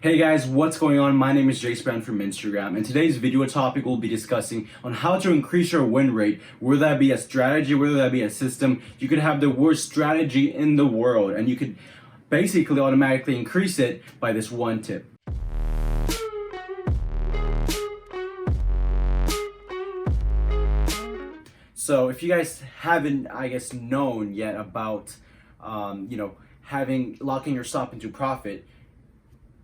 Hey guys, what's going on? My name is Jace Brown from Instagram, and today's video topic will be discussing on how to increase your win rate, whether that be a strategy, whether that be a system. You could have the worst strategy in the world, and you could basically automatically increase it by this one tip. So if you guys haven't, known yet about, locking your stop into profit,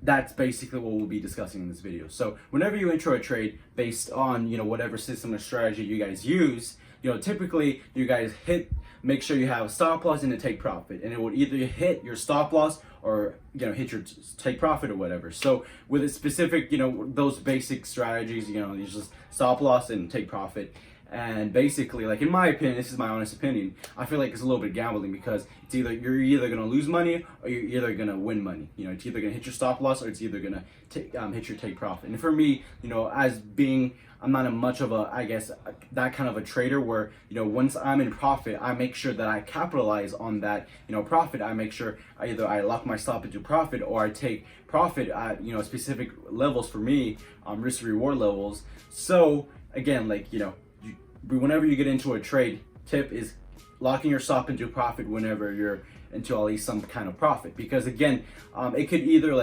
that's basically what we'll be discussing in this video. So whenever you enter a trade based on, whatever system or strategy you guys use, typically you guys make sure you have a stop loss and a take profit, and it will either hit your stop loss or, hit your take profit or whatever. So with a specific, those basic strategies, you just stop loss and take profit. And basically, like, in my opinion, this is my honest opinion, I feel like it's a little bit gambling, because you're either gonna lose money or you're either gonna win money. It's either gonna hit your stop loss or it's either gonna hit your take profit. And for me, I'm not much of that kind of a trader where, once I'm in profit, I make sure that I capitalize on that, profit. I make sure I lock my stop into profit, or I take profit at, specific levels for me, risk reward levels. So again, whenever you get into a trade, tip is locking your stop into profit whenever you're into at least some kind of profit. Because again, it could either,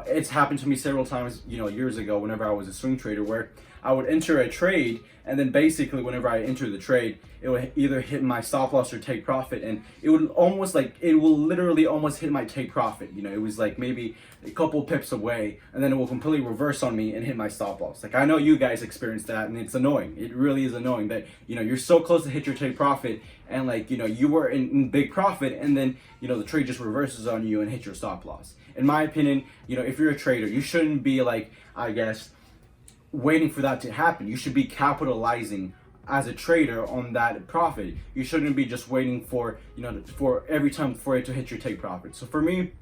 it's happened to me several times, years ago, whenever I was a swing trader, where I would enter a trade, and then basically whenever I enter the trade, it would either hit my stop loss or take profit, and it will literally almost hit my take profit. It was like maybe a couple pips away, and then it will completely reverse on me and hit my stop loss. Like, I know you guys experienced that, and it's annoying. It really is annoying that, you're so close to hit your take profit, and you were in big profit, and then, the trade just reverses on you and hits your stop loss. In my opinion, if you're a trader, you shouldn't be waiting for that to happen. You should be capitalizing as a trader on that profit. You shouldn't be just waiting for, for every time for it to hit your take profit. So for me,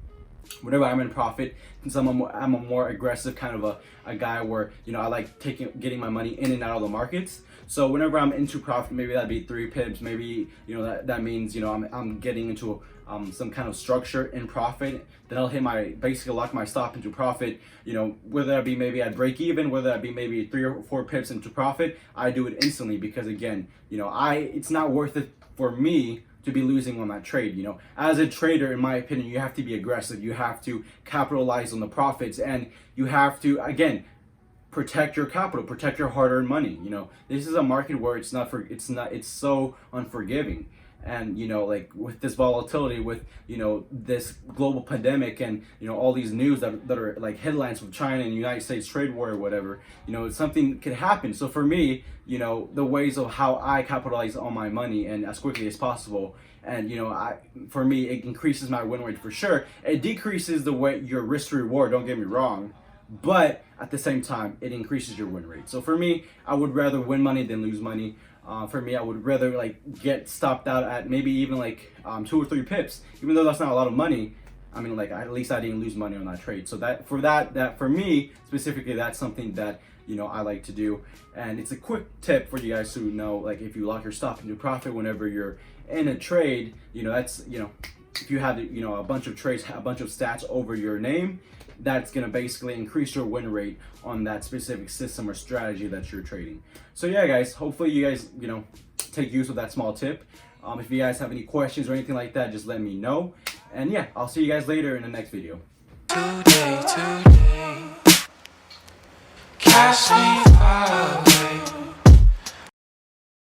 whenever I'm in profit, since I'm a more aggressive kind of a guy where, I like getting my money in and out of the markets. So whenever I'm into profit, maybe that'd be 3 pips, maybe, that means, I'm getting into some kind of structure in profit. Then I'll basically lock my stop into profit, whether that be maybe at break even, whether that be maybe 3 or 4 pips into profit. I do it instantly, because again, it's not worth it for me to be losing on that trade. As a trader, in my opinion, you have to be aggressive. You have to capitalize on the profits, and you have to, again, protect your capital, protect your hard-earned money. This is a market where it's so unforgiving. And with this volatility, with this global pandemic, and all these news that are like headlines with China and United States trade war or whatever, something could happen. So for me, the ways of how I capitalize on my money and as quickly as possible, and for me, it increases my win rate for sure. It decreases your risk reward, don't get me wrong, but at the same time, it increases your win rate. So for me, I would rather win money than lose money. For me, I would rather get stopped out at maybe even 2 or 3 pips, even though that's not a lot of money. I mean, at least I didn't lose money on that trade. So that for me specifically, that's something that I like to do. And it's a quick tip for you guys to know, if you lock your stop into profit whenever you're in a trade, that's if you have a bunch of trades, a bunch of stats over your name, that's going to basically increase your win rate on that specific system or strategy that you're trading. So yeah, guys, hopefully you guys, take use of that small tip. If you guys have any questions or anything like that, just let me know. And yeah, I'll see you guys later in the next video. Today. Cash me